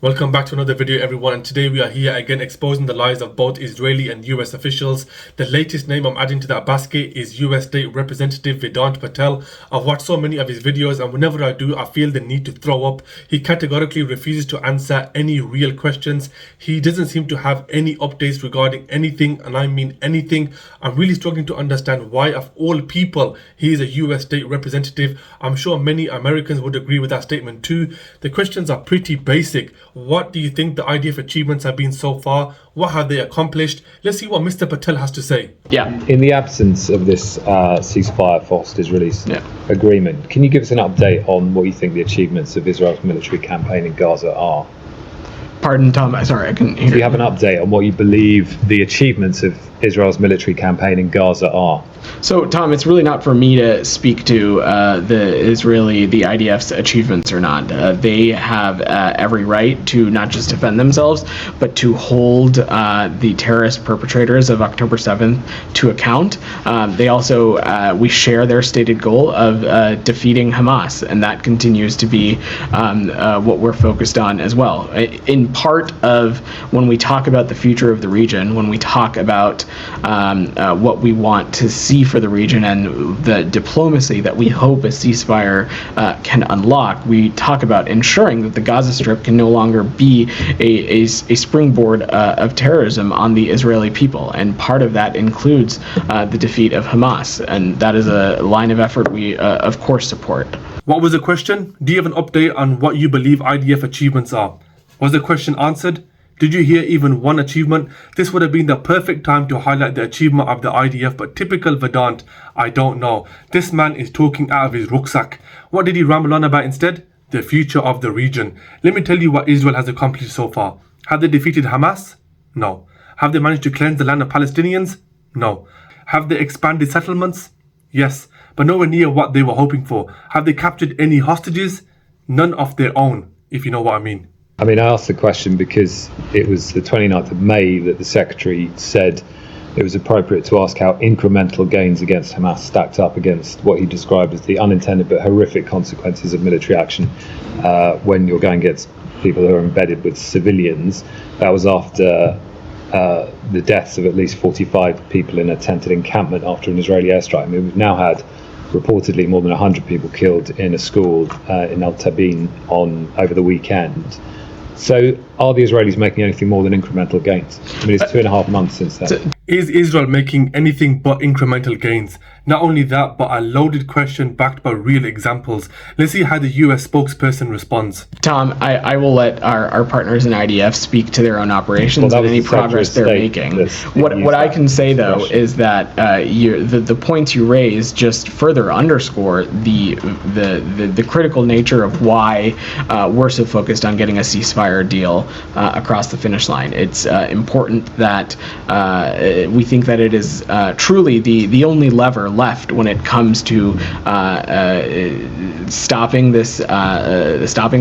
Welcome back to another video, everyone, and today we are here again exposing the lies of both Israeli and US officials. The latest name I'm adding to that basket is US State Representative Vedant Patel. I've watched so many of his videos, and whenever I do, I feel the need to throw up. He categorically refuses to answer any real questions. He doesn't seem to have any updates regarding anything, and I mean anything. I'm really struggling to understand why, of all people, he is a US State Representative. I'm sure many Americans would agree with that statement too. The questions are pretty basic. What do you think the IDF achievements have been so far? What have they accomplished? Let's see what Mr. Patel has to say. Yeah. In the absence of this ceasefire for hostage release agreement, can you give us an update on what you think the achievements of Israel's military campaign in Gaza are? Pardon, Tom. Sorry, I couldn't hear. Do you have an update on what you believe the achievements of Israel's military campaign in Gaza are? So, Tom, it's really not for me to speak to the IDF's achievements or not. They have every right to not just defend themselves, but to hold the terrorist perpetrators of October 7th to account. They also, we share their stated goal of defeating Hamas, and that continues to be what we're focused on as well. In part of when we talk about the future of the region, when we talk about what we want to see for the region and the diplomacy that we hope a ceasefire can unlock, we talk about ensuring that the Gaza Strip can no longer be a springboard of terrorism on the Israeli people. And part of that includes the defeat of Hamas. And that is a line of effort we, of course, support. What was the question? Do you have an update on what you believe IDF achievements are? Was the question answered? Did you hear even one achievement? This would have been the perfect time to highlight the achievement of the IDF, but typical Vedant, I don't know. This man is talking out of his rucksack. What did he ramble on about instead? The future of the region. Let me tell you what Israel has accomplished so far. Have they defeated Hamas? No. Have they managed to cleanse the land of Palestinians? No. Have they expanded settlements? Yes, but nowhere near what they were hoping for. Have they captured any hostages? None of their own, if you know what I mean. I mean, I asked the question because it was the 29th of May that the Secretary said it was appropriate to ask how incremental gains against Hamas stacked up against what he described as the unintended but horrific consequences of military action when you're going against people who are embedded with civilians. That was after the deaths of at least 45 people in a tented encampment after an Israeli airstrike. I mean, we've now had reportedly more than 100 people killed in a school in Al Tabin over the weekend. So are the Israelis making anything more than incremental gains? I mean, it's 2.5 months since then. Is Israel making anything but incremental gains? Not only that, but a loaded question backed by real examples. Let's see how the US spokesperson responds. Tom, I will let our partners in IDF speak to their own operations and any progress they're making. What I can say, though, is that the points you raise just further underscore the critical nature of why we're so focused on getting a ceasefire deal across the finish line. It's important that we think that it is truly the only lever left when it comes to stopping the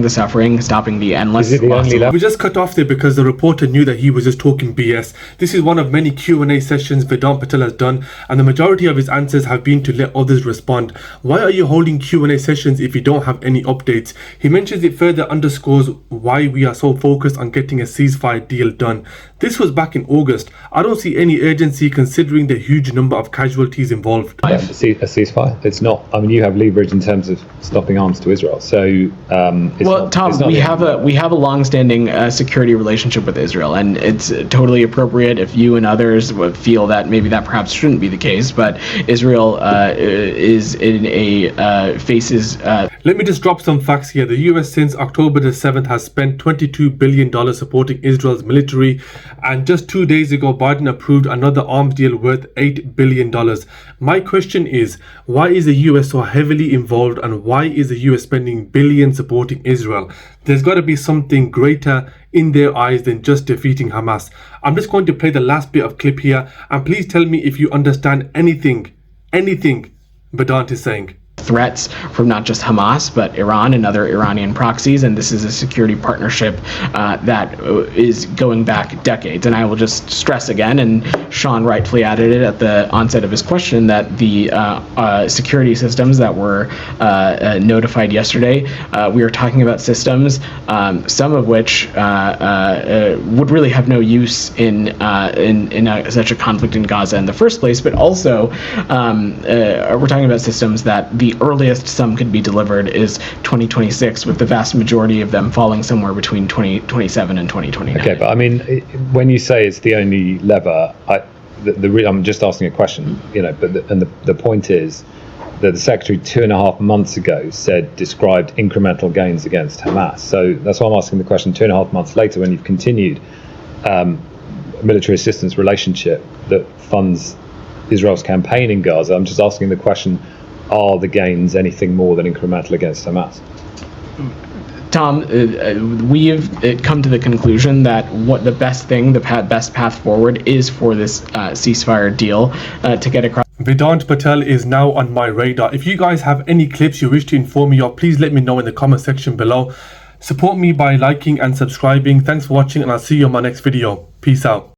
suffering, stopping the endless. We just cut off there because the reporter knew that he was just talking BS. This is one of many Q&A sessions Vedant Patel has done, and the majority of his answers have been to let others respond. Why are you holding Q&A sessions if you don't have any updates? He mentions it further underscores why we are so focused on getting a ceasefire deal done. This was back in August. I don't see any urgency considering the huge number of casualties involved. A ceasefire? It's not. I mean, you have leverage in terms of stopping arms to Israel. So, Tom, we have a long-standing security relationship with Israel, and it's totally appropriate if you and others would feel that maybe that perhaps shouldn't be the case. But Israel is in faces. Let me just drop some facts here. The US since October the 7th has spent $22 billion supporting Israel's military, and just 2 days ago, Biden approved another arms deal worth $8 billion. My question is, why is the US so heavily involved, and why is the US spending billions supporting Israel? There's got to be something greater in their eyes than just defeating Hamas. I'm just going to play the last bit of clip here, and please tell me if you understand anything Vedant is saying. threats from not just Hamas, but Iran and other Iranian proxies. And this is a security partnership that is going back decades. And I will just stress again, and Sean rightfully added it at the onset of his question, that the security systems that were notified yesterday, we are talking about systems, some of which would really have no use in such a conflict in Gaza in the first place, but also we're talking about systems that the earliest some could be delivered is 2026, with the vast majority of them falling somewhere between 2027 and 2029. Okay, but I mean, when you say it's the only lever, I'm just asking a question, but the point is that the secretary 2.5 months ago described incremental gains against Hamas. So that's why I'm asking the question 2.5 months later, when you've continued military assistance relationship that funds Israel's campaign in Gaza. I'm just asking the question, are the gains anything more than incremental against Hamas? Tom, we have come to the conclusion that what the best path forward is for this ceasefire deal to get across. Vedant Patel is now on my radar. If you guys have any clips you wish to inform me of, please let me know in the comment section below. Support me by liking and subscribing. Thanks for watching, and I'll see you on my next video. Peace out.